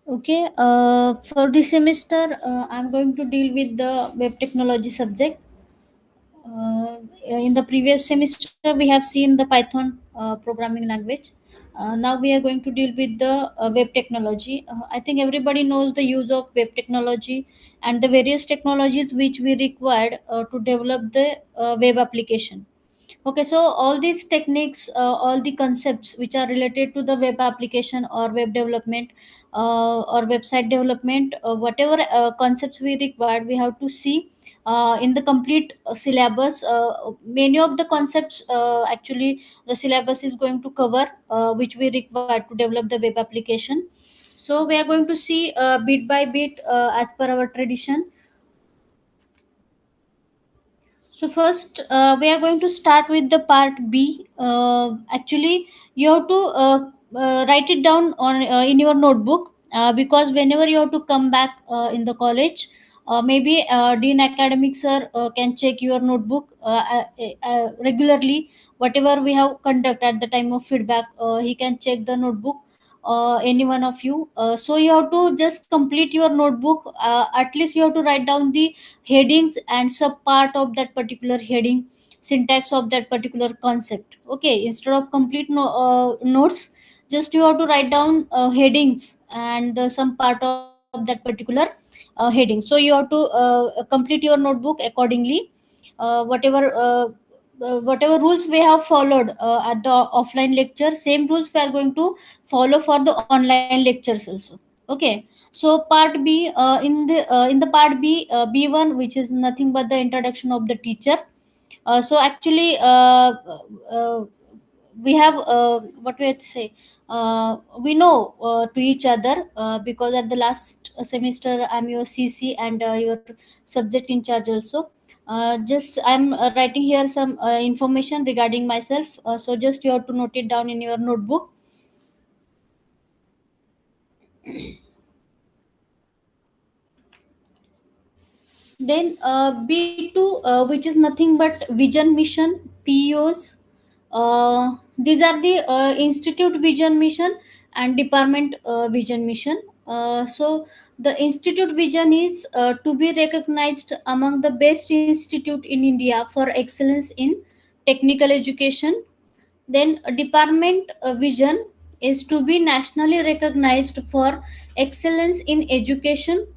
Okay, for this semester, I'm going to deal with the web technology subject. In the previous semester, we have seen the Python programming language. Now we are going to deal with the web technology. I think everybody knows the use of web technology and the various technologies which we required to develop the web application. Okay, so all these techniques, all the concepts which are related to the web application or web development or website development, whatever concepts we required, we have to see in the complete syllabus. Many of the concepts, actually, the syllabus is going to cover, which we require to develop the web application. So we are going to see bit by bit as per our tradition. So first, we are going to start with the part B. Actually, you have to write it down on in your notebook, because whenever you have to come back in the college, maybe Dean Academic sir can check your notebook regularly. Whatever we have conduct at the time of feedback, he can check the notebook. Any one of you. So you have to just complete your notebook. At least you have to write down the headings and sub part of that particular heading, syntax of that particular concept. Okay, instead of complete notes, just you have to write down headings and some part of that particular heading. So you have to complete your notebook accordingly. Whatever rules we have followed at the offline lecture, same rules we are going to follow for the online lectures also. Okay, so part B, in the part B, B1, which is nothing but the introduction of the teacher. So actually, uh, we have, what we have to say, we know to each other, because at the last semester I'm your CC and your subject in charge also. Just I'm writing here some information regarding myself, so just you have to note it down in your notebook. Then B2, which is nothing but vision mission, PEOs. These are the institute vision mission and department vision mission. So the institute vision is to be recognized among the best institute in India for excellence in technical education. Then a department vision is to be nationally recognized for excellence in education,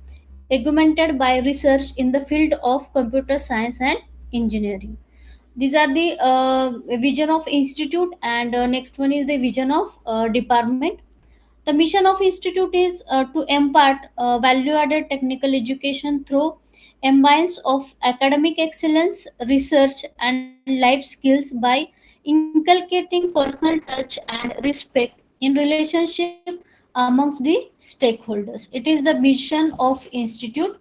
augmented by research in the field of computer science and engineering. These are the vision of institute, and next one is the vision of department. The mission of institute is to impart value-added technical education through embeds of academic excellence, research, and life skills by inculcating personal touch and respect in relationship amongst the stakeholders. It is the mission of institute.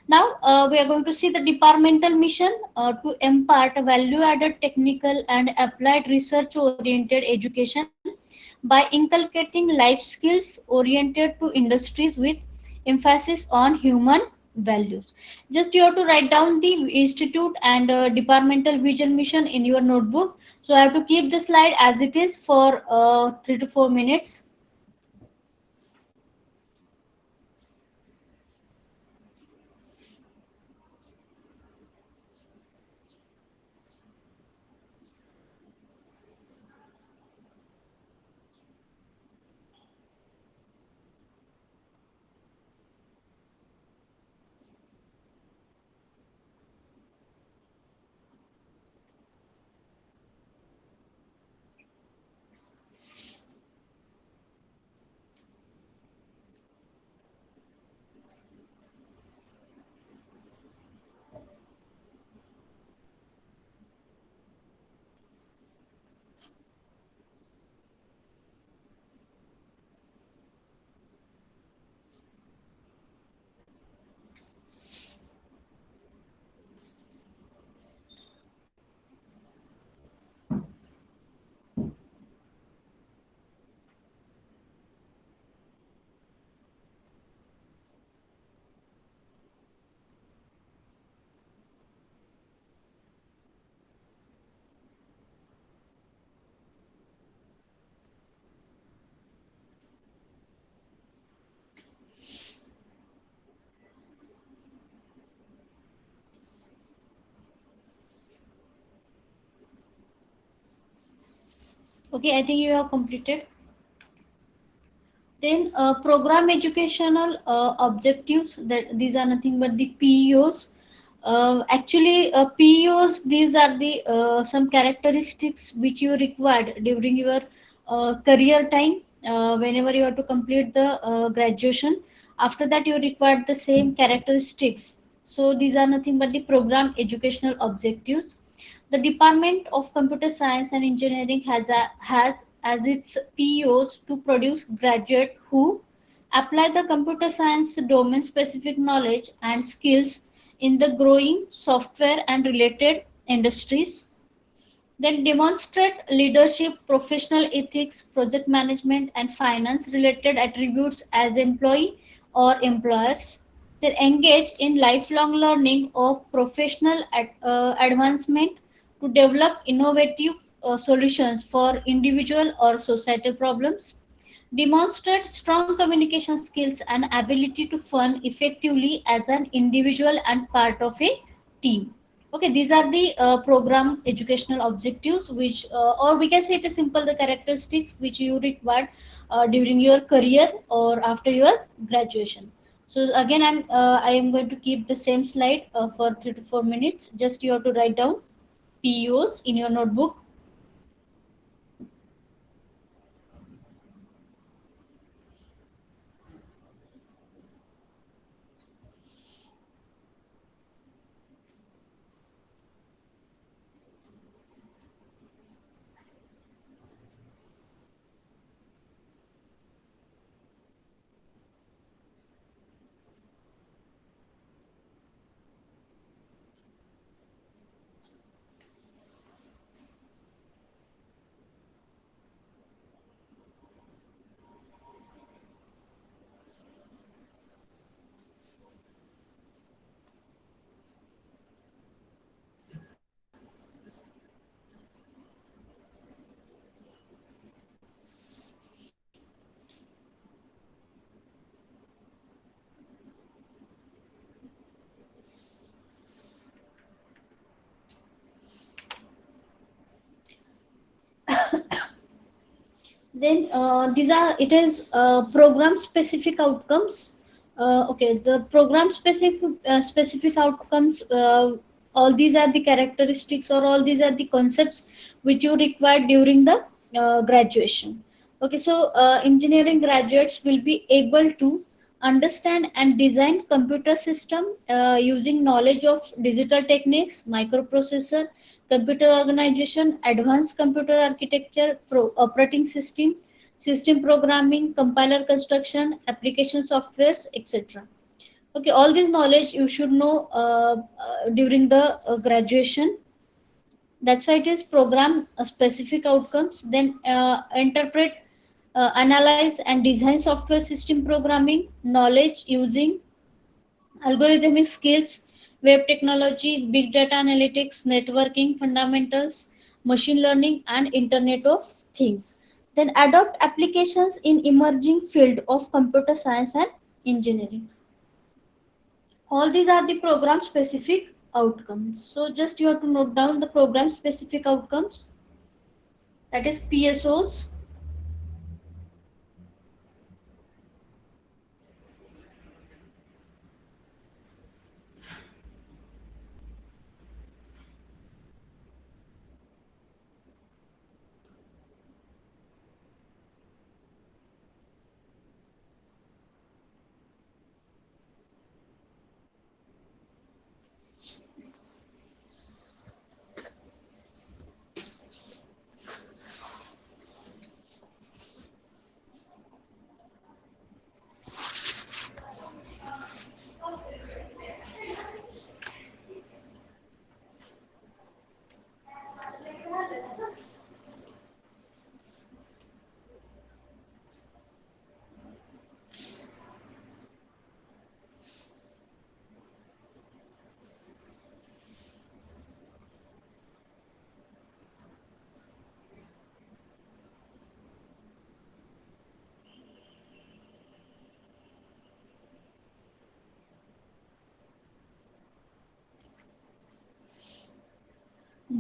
Now we are going to see the departmental mission, to impart value-added technical and applied research-oriented education by inculcating life skills oriented to industries with emphasis on human values. Just you have to write down the institute and departmental vision mission in your notebook. So I have to keep the slide as it is for 3 to 4 minutes. Okay, I think you have completed. Then program educational objectives, that these are nothing but the PEOs. PEOs, these are the some characteristics which you required during your career time, whenever you have to complete the graduation. After that, you required the same characteristics. So these are nothing but the program educational objectives. The Department of Computer Science and Engineering has as its PEOs to produce graduates who apply the computer science domain specific knowledge and skills in the growing software and related industries. Then demonstrate leadership, professional ethics, project management, and finance related attributes as employee or employers. Then engage in lifelong learning of professional advancement to develop innovative solutions for individual or societal problems. Demonstrate strong communication skills and ability to fund effectively as an individual and part of a team. Okay, these are the program educational objectives, which, or we can say it is simple, the characteristics which you required during your career or after your graduation. So again, I am going to keep the same slide for 3 to 4 minutes. Just you have to write down PEOs in your notebook. Then these are it is program specific outcomes. Okay, the program specific outcomes, all these are the characteristics, or all these are the concepts which you require during the graduation. Okay, so engineering graduates will be able to understand and design computer system using knowledge of digital techniques, microprocessor, computer organization, advanced computer architecture, operating system, system programming, compiler construction, application softwares, etc. Okay, all this knowledge you should know during the graduation. That's why it is program specific outcomes. Then interpret, analyze, and design software system programming knowledge using algorithmic skills, web technology, big data analytics, networking fundamentals, machine learning, and Internet of Things. Then adopt applications in emerging field of computer science and engineering. All these are the program specific outcomes. So just you have to note down the program specific outcomes, that is PSOs.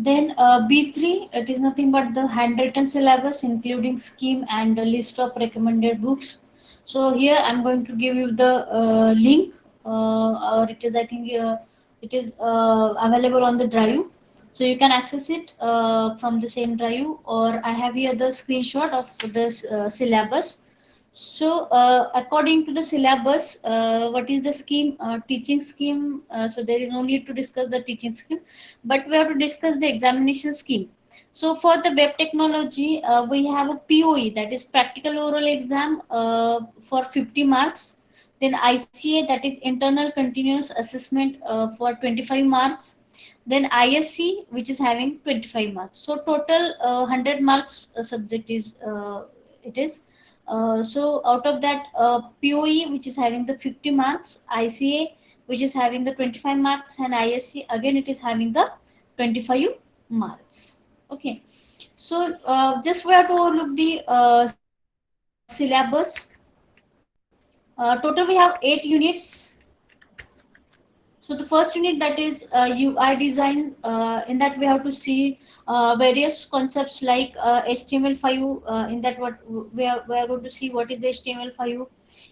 Then B3, it is nothing but the handwritten syllabus, including scheme and a list of recommended books. So here I'm going to give you the link, or it is, I think, it is available on the drive. So you can access it from the same drive, or I have here the screenshot of this syllabus. So, according to the syllabus, what is the scheme, teaching scheme? So, there is no need to discuss the teaching scheme, but we have to discuss the examination scheme. So, for the web technology, we have a POE, that is practical oral exam, for 50 marks. Then ICA, that is internal continuous assessment, for 25 marks. Then ISC, which is having 25 marks. So, total 100 marks subject is, it is. So out of that, POE, which is having the 50 marks, ICA, which is having the 25 marks, and ISC, again it is having the 25 marks. Okay. So just we have to look the syllabus. Total we have 8 units. So the first unit, that is UI design. In that we have to see various concepts like HTML5. In that, what we are going to see what is HTML5,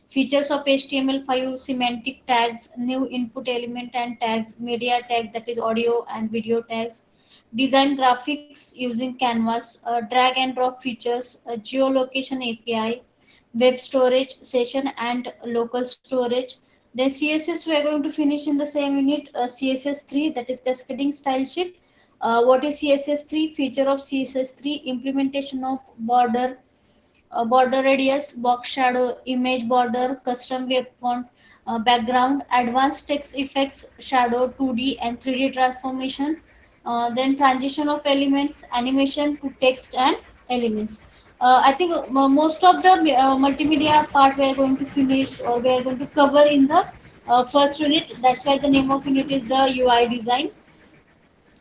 features of HTML5, semantic tags, new input element and tags, media tags, that is audio and video tags, design graphics using Canvas, drag and drop features, geolocation API, web storage session and local storage. Then CSS we are going to finish in the same unit, CSS3, that is cascading style sheet. What is CSS3? Feature of CSS3: implementation of border radius, box shadow, image border, custom web font, background, advanced text effects, shadow, 2D and 3D transformation, then transition of elements, animation to text and elements. I think most of the multimedia part we are going to finish, or we are going to cover in the first unit. That's why the name of unit is the UI design.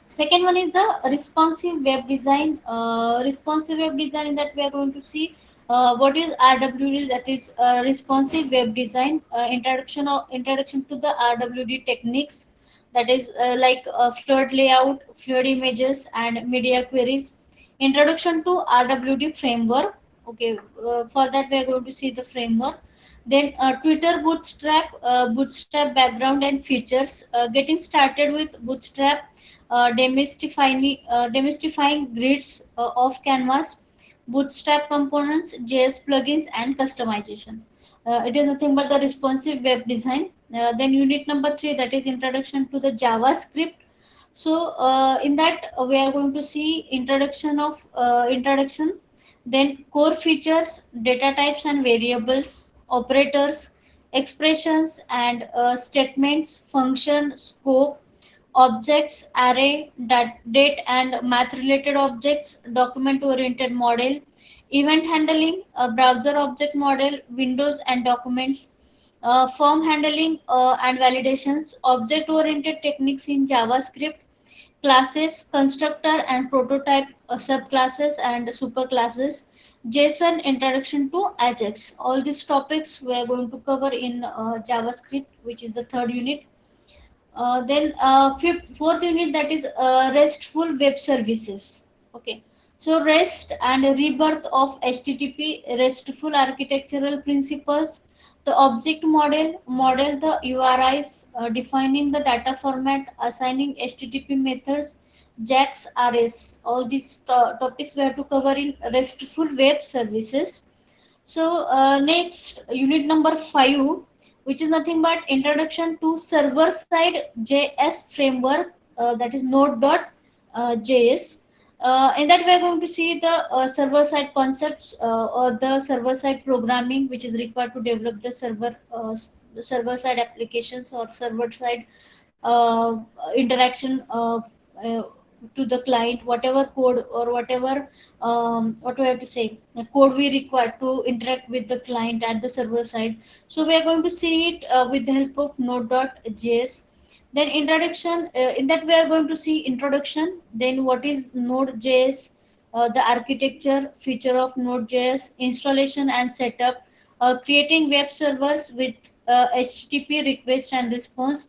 Second one is the responsive web design. Responsive web design, in that we are going to see what is RWD, that is responsive web design. Introduction to the RWD techniques, that is fluid layout, fluid images, and media queries. Introduction to RWD framework. Okay, for that we are going to see the framework. Then Twitter Bootstrap background and features. Getting started with Bootstrap, demystifying grids of Canvas, Bootstrap components, JS plugins, and customization. It is nothing but the responsive web design. Then unit number 3, that is introduction to the JavaScript. So in that we are going to see introduction, then core features, data types and variables, operators, expressions and statements, function, scope, objects, array, date and math related objects, document oriented model, event handling, browser object model, windows and documents, form handling and validations, object oriented techniques in JavaScript, classes, constructor and prototype, subclasses and superclasses, JSON, introduction to Ajax. All these topics we are going to cover in JavaScript, which is the third unit. Then fourth unit, that is RESTful web services. Okay, so REST and rebirth of HTTP, RESTful architectural principles, the object model the URIs, defining the data format, assigning HTTP methods, JAX, RS. All these topics we have to cover in RESTful web services. So next, unit number 5, which is nothing but introduction to server side JS framework, that is Node.js. In that we are going to see the server side concepts, or the server side programming, which is required to develop the server side applications or server side interaction uh, to the client, whatever code or whatever, what do I have to say, the code we require to interact with the client at the server side. So we are going to see it with the help of Node.js. Then introduction, in that we are going to see introduction, then what is Node.js, the architecture, feature of Node.js, installation and setup, creating web servers with HTTP request and response,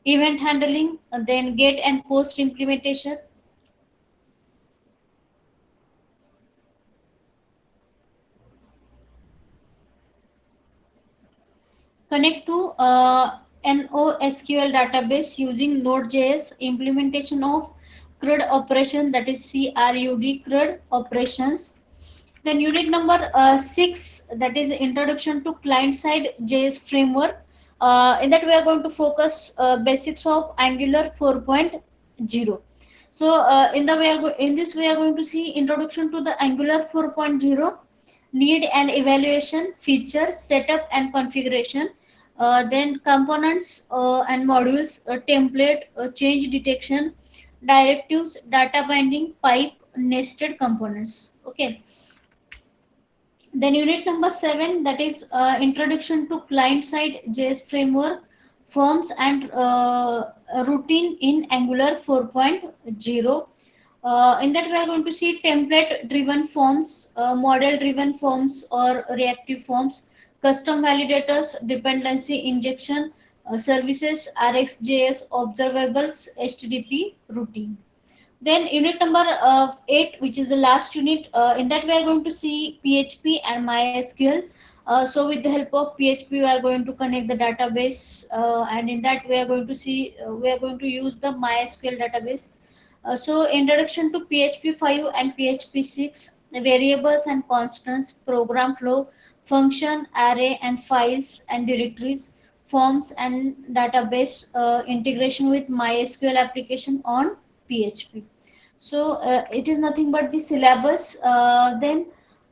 event handling, and then get and post implementation, connect to NoSQL database using Node.js, implementation of CRUD operation, that is CRUD, CRUD operations. Then unit number 6, that is introduction to client side JS framework. In that we are going to focus basics of Angular 4.0. So in this we are going to see introduction to the Angular 4.0, need and evaluation, features, setup and configuration, then components and modules, template, change detection, directives, data binding, pipe, nested components. Okay. Then unit number 7, that is introduction to client side JS framework, forms and routine in Angular 4.0. In that we are going to see template driven forms, model driven forms or reactive forms, custom validators, dependency injection, services, RxJS, observables, HTTP routine. Then unit number 8, which is the last unit, in that we are going to see PHP and MySQL. So with the help of PHP, we are going to connect the database, and in that we are going to see we are going to use the MySQL database. So introduction to PHP 5 and PHP 6, variables and constants, program flow, function, array and files and directories, forms and database, integration with MySQL application on PHP. So it is nothing but the syllabus. Then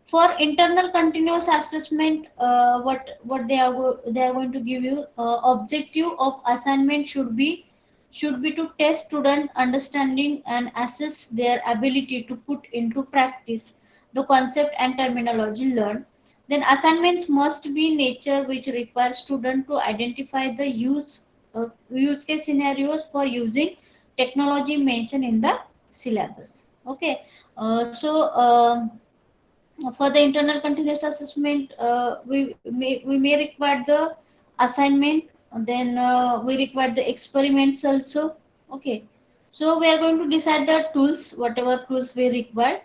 for internal continuous assessment, what they are going to give you, objective of assignment should be to test student understanding and assess their ability to put into practice the concept and terminology learned. Then assignments must be nature which requires student to identify the use case scenarios for using technology mentioned in the syllabus. Okay. For the internal continuous assessment, we may require the assignment, then we require the experiments also. Okay. So we are going to decide the tools, whatever tools we require.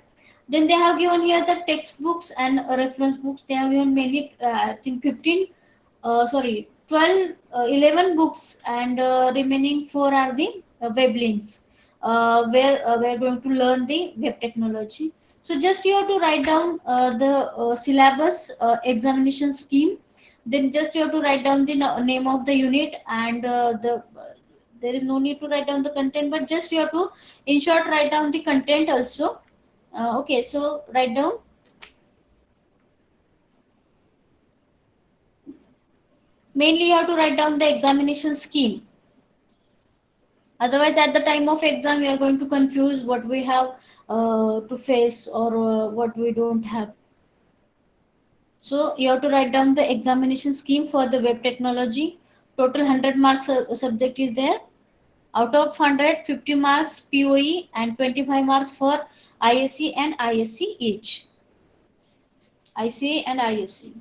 Then they have given here the textbooks and reference books. They have given many, I think 15, sorry, 12, 11 books, and remaining 4 are the web links, where we are going to learn the web technology. So just you have to write down the syllabus, examination scheme. Then just you have to write down the name of the unit, and there is no need to write down the content, but just you have to in short write down the content also. Okay, so write down. Mainly you have to write down the examination scheme. Otherwise at the time of exam we are going to confuse what we have to face, or what we don't have. So you have to write down the examination scheme for the web technology. Total 100 marks subject is there. Out of 100, 50 marks POE and 25 marks for ISC and ISC each. ICA and ISC.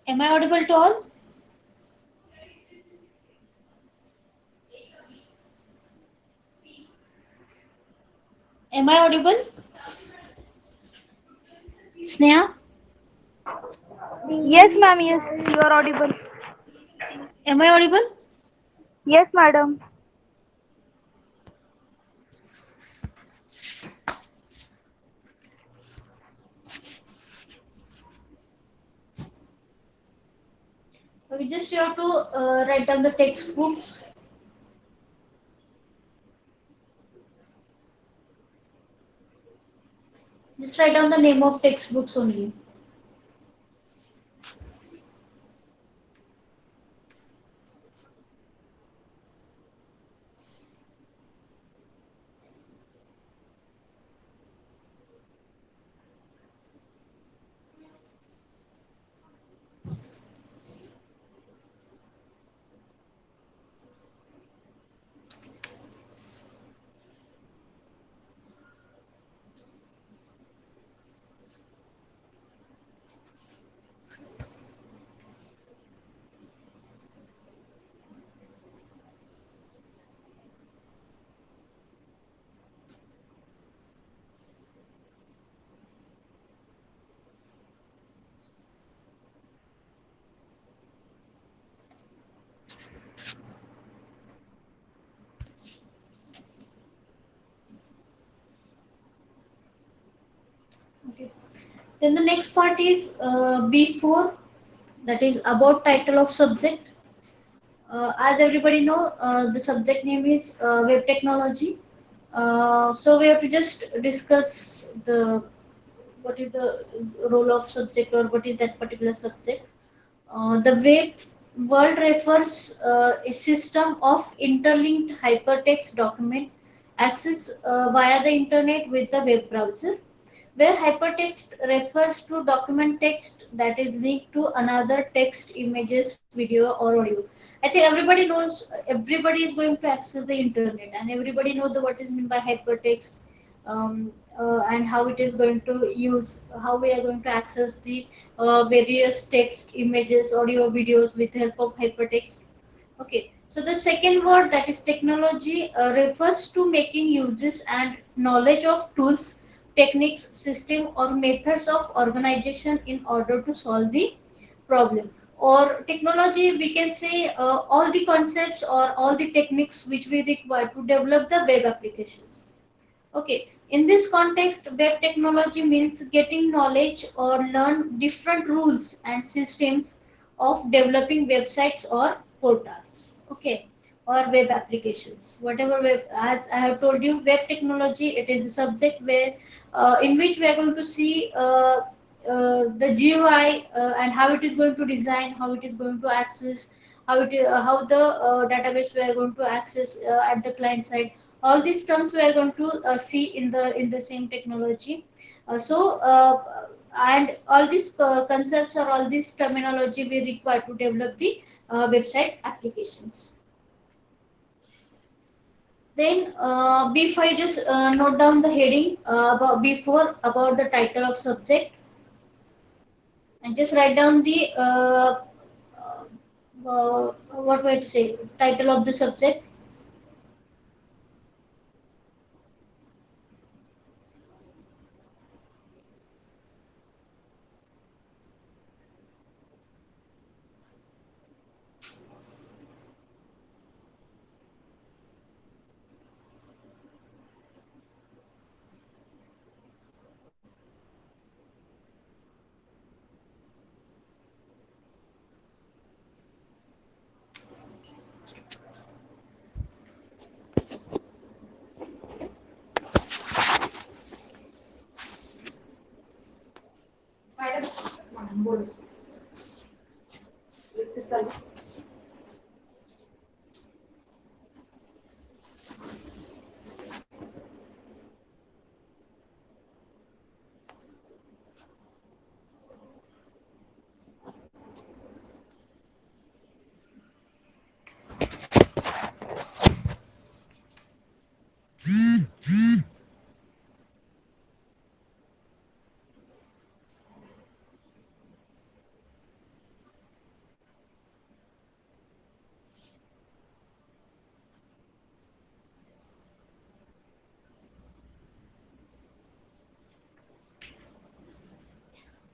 Am I audible to all? Am I audible? Sneha, Yes, ma'am. Yes, you are audible. am I audible? Yes, madam. Okay, just you have to write down the textbooks. Just write down the name of textbooks only. Okay. Then the next part is B4, that is about title of subject. As everybody know, the subject name is web technology. So we have to just discuss the what is the role of subject or what is that particular subject. The web world refers a system of interlinked hypertext document access via the internet with the web browser, where hypertext refers to document text that is linked to another text, images, video, or audio. I think everybody knows, everybody is going to access the internet, and everybody knows the what is meant by hypertext, and how it is going to use, how we are going to access the various text, images, audio, videos with help of hypertext. Okay, so the second word, that is technology, refers to making uses and knowledge of tools, techniques, system, or methods of organization in order to solve the problem. Or technology, we can say all the concepts or all the techniques which we require to develop the web applications. Okay, in this context, web technology means getting knowledge or learn different rules and systems of developing websites or portals. Okay, or web applications. Whatever web, as I have told you, web technology, it is a subject where in which we are going to see the GUI and how it is going to design, how it is going to access, how the database we are going to access at the client side. All these terms we are going to see in the same technology. And all these concepts or all this terminology we require to develop the website applications. Then before you just note down the heading about before about the title of subject, and just write down the what we to say, title of the subject.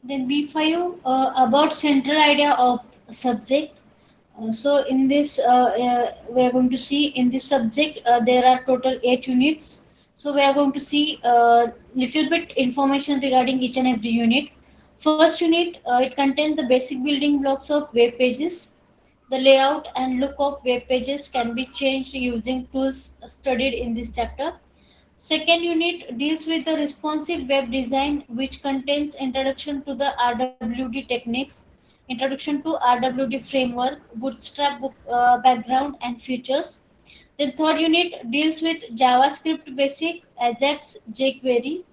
Then B5, about central idea of subject. So in this, we are going to see in this subject there are total 8 units. So we are going to see little bit information regarding each and every unit. First unit, it contains the basic building blocks of web pages. The layout and look of web pages can be changed using tools studied in this chapter. Second unit deals with the responsive web design, which contains introduction to the RWD techniques, introduction to RWD framework, bootstrap background and features. The third unit deals with JavaScript basic, Ajax, jQuery.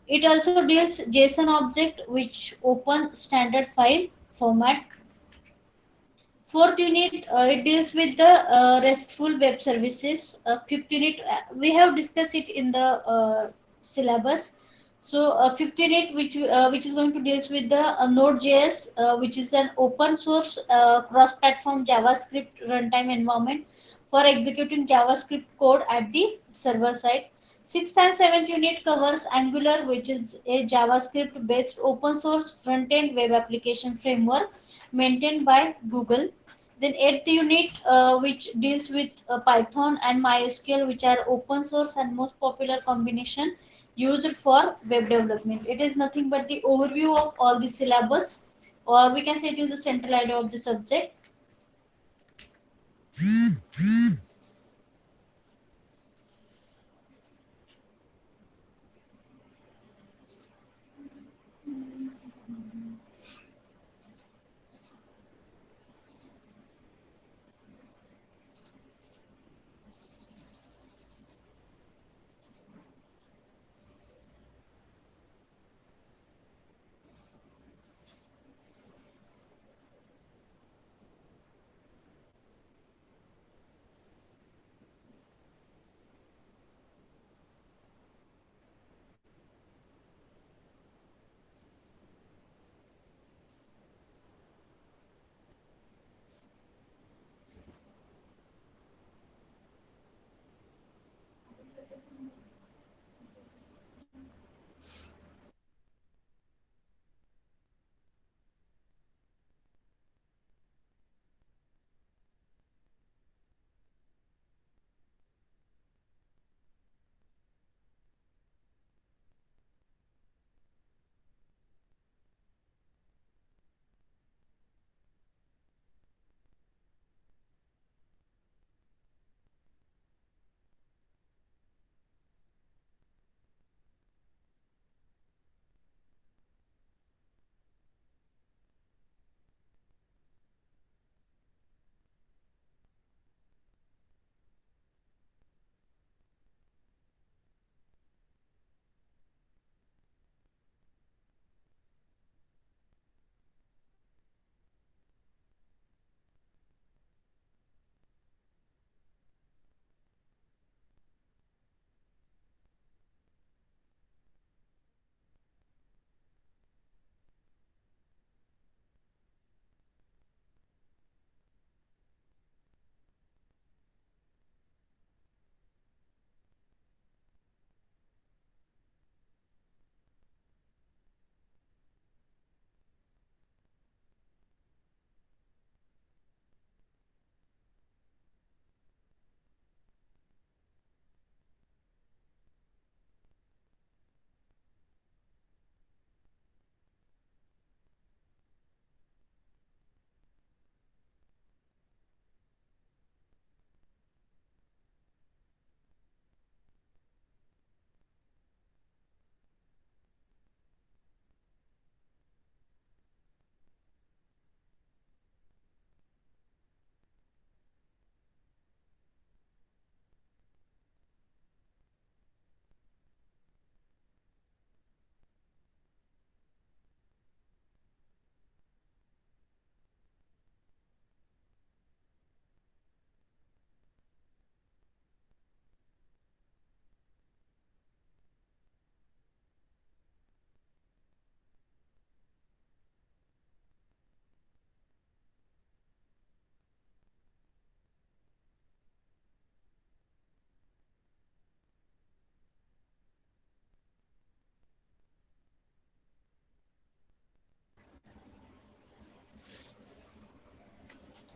It also deals JSON object, which open standard file format. Fourth unit, it deals with the RESTful web services. Fifth unit, we have discussed it in the syllabus. So, fifth unit, which is going to deals with the Node.js, which is an open source cross-platform JavaScript runtime environment for executing JavaScript code at the server side. Sixth and seventh unit covers Angular, which is a JavaScript-based open source front-end web application framework maintained by Google. Then eighth unit, which deals with Python and MySQL, which are open source and most popular combination used for web development. It is nothing but the overview of all the syllabus, or we can say it is the central idea of the subject.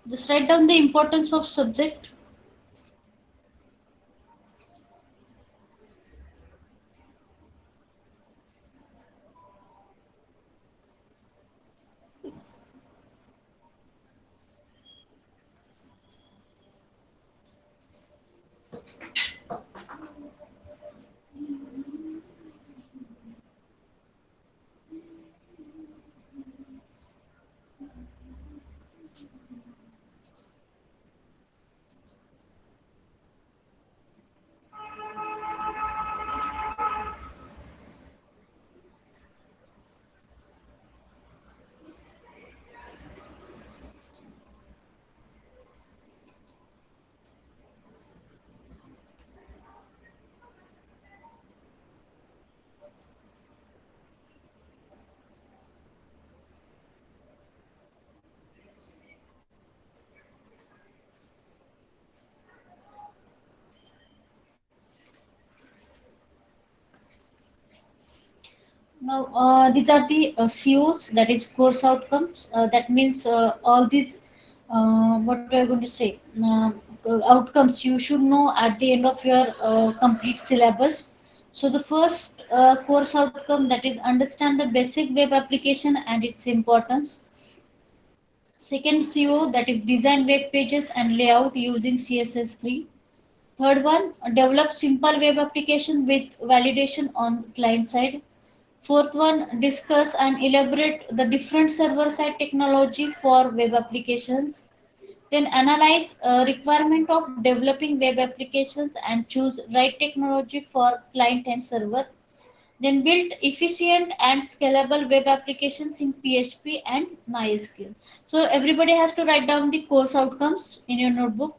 Just write down the importance of subject. Now, these are the COs, that is course outcomes. That means all these, what we are going to say, outcomes you should know at the end of your complete syllabus. So, the first course outcome, that is understand the basic web application and its importance. Second CO, that is design web pages and layout using CSS3. Third one, develop simple web application with validation on client side. Fourth one, discuss and elaborate the different server side technology for web applications. Then analyze requirement of developing web applications and choose right technology for client and server. Then build efficient and scalable web applications in PHP and MySQL. So everybody has to write down the course outcomes in your notebook.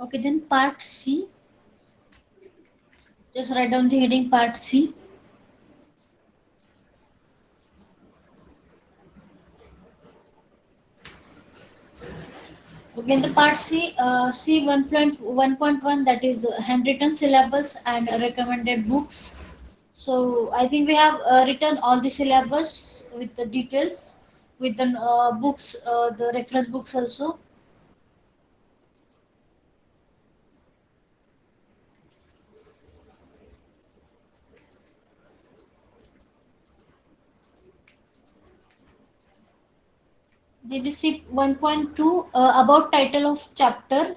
Okay, then part C. Just write down the heading part C. Okay, in the part C, C 1.1.1, that is handwritten syllabus and recommended books. So I think we have written all the syllabus with the details, with the books, the reference books also. The receipt 1.2, about title of chapter.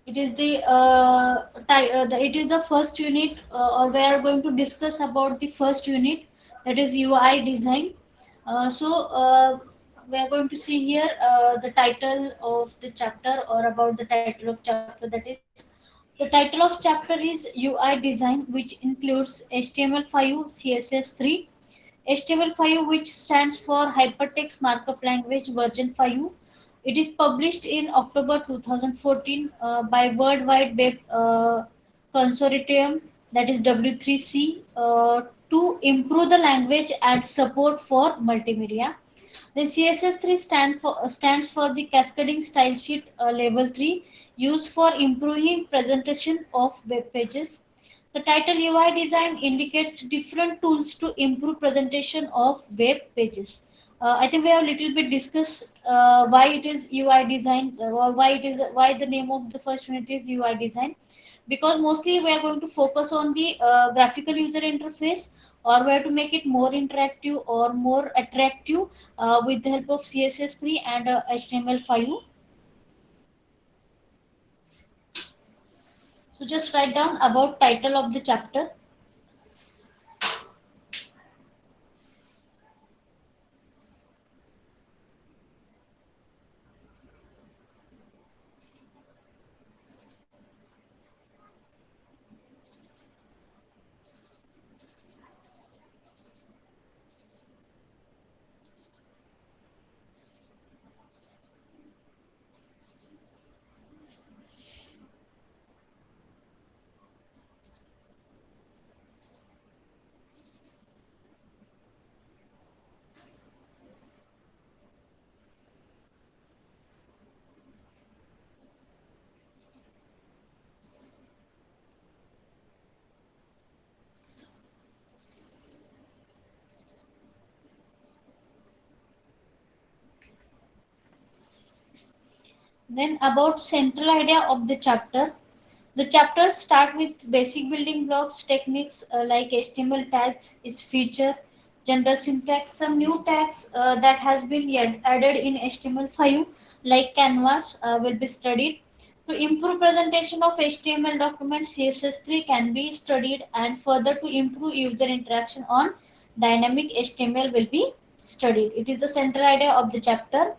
It is it is the first unit, or we are going to discuss about the first unit, that is UI design. We are going to see here the title of the chapter, or about the title of chapter, that is the title of chapter is UI design, which includes HTML5, CSS3. HTML5, which stands for Hypertext Markup Language version 5. It is published in October 2014 by World Wide Web Consortium, that is W3C, to improve the language and support for multimedia. The CSS3 stands for the Cascading Style Sheet Level 3, used for improving presentation of web pages. The title UI design indicates different tools to improve presentation of web pages. I think we have little bit discussed why it is UI design, or why the name of the first unit is UI design, because mostly we are going to focus on the graphical user interface, or where to make it more interactive or more attractive with the help of CSS3 and HTML5. So just write down about title of the chapter. Then about central idea of the chapter. The chapters start with basic building blocks, techniques like HTML tags, its feature, general syntax, some new tags that has been added in HTML5, like canvas, will be studied. To improve presentation of HTML documents, CSS3 can be studied, and further to improve user interaction on dynamic HTML will be studied. It is the central idea of the chapter.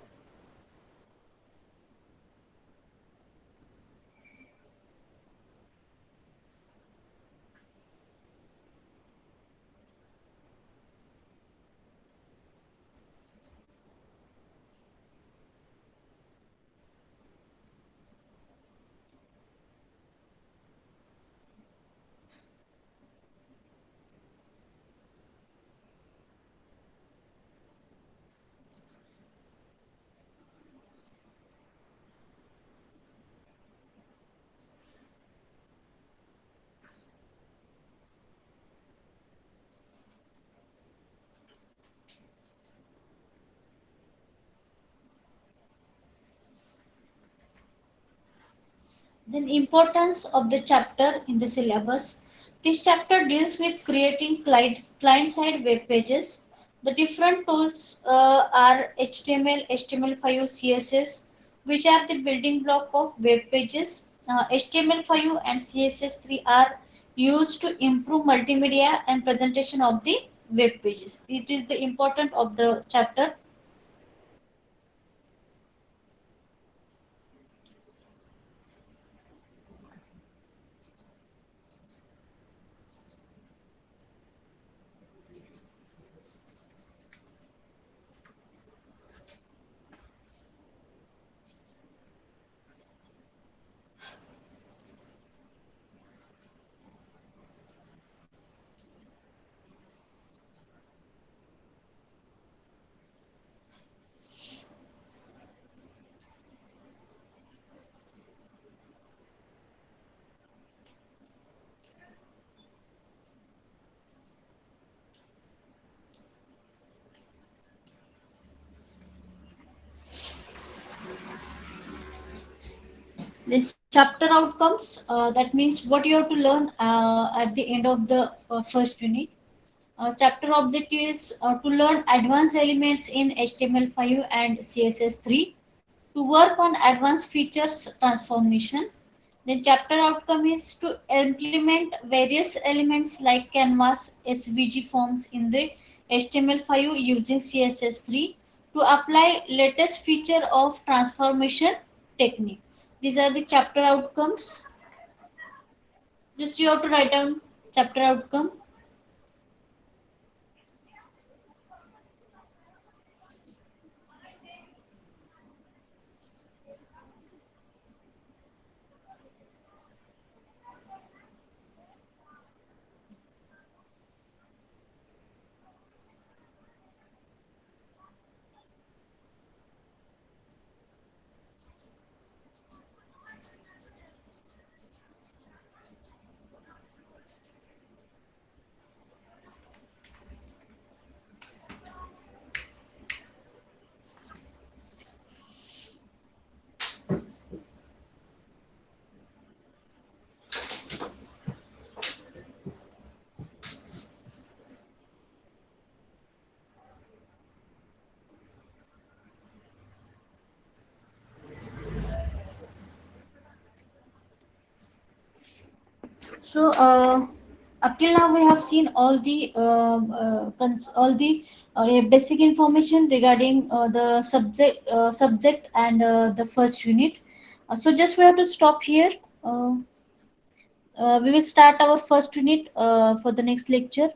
Then importance of the chapter in the syllabus. This chapter deals with creating client-side web pages. The different tools are HTML, HTML5, CSS, which are the building block of web pages. HTML5 and CSS3 are used to improve multimedia and presentation of the web pages. It is the important of the chapter. chapter outcomes, that means what you have to learn at the end of the first unit. Chapter objective is to learn advanced elements in HTML5 and CSS3, to work on advanced features transformation. Then chapter outcome is to implement various elements like canvas, SVG forms in the HTML5 using CSS3 to apply latest feature of transformation technique. These are the chapter outcomes. Just you have to write down chapter outcome. So up till now we have seen all the basic information regarding the subject and the first unit. So just we have to stop here. We will start our first unit for the next lecture.